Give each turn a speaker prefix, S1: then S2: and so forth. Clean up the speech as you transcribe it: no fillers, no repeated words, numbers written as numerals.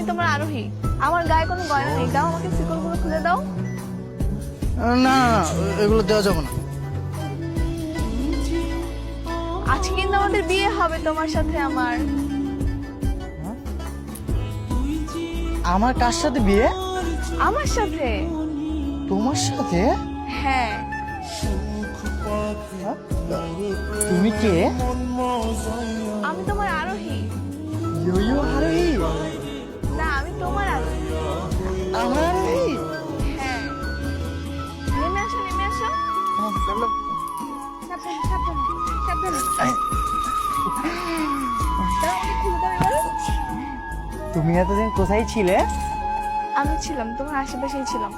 S1: তোমার আরোহী। আমার গায়ে কোনো গয়না নেই, দাও আমাকে শিকলগুলো খুলে দাও।
S2: না না না, এগুলো দেওয়া যাবে না।
S1: আজকে কিন্তু আমাদের বিয়ে হবে তোমার সাথে আমার।
S2: আমার কার সাথে বিয়ে?
S1: আমার সাথে।
S2: তোমার সাথে?
S1: হ্যাঁ।
S2: তুমি কে?
S1: আমি তোমার আরোহী।
S2: ইয়ো আরোহী?
S1: না, আমি তোমার আরোহী।
S2: আমার আরোহী?
S1: হ্যাঁ, নেমে আসো নেমে আসো। সাবধানে সাবধানে সাবধানে। দাও, আমাকে খুলে দাও এবার।
S2: তুমি এতদিন কোথায় ছিলে?
S1: আমি ছিলাম তোমার আশেপাশেই ছিলাম।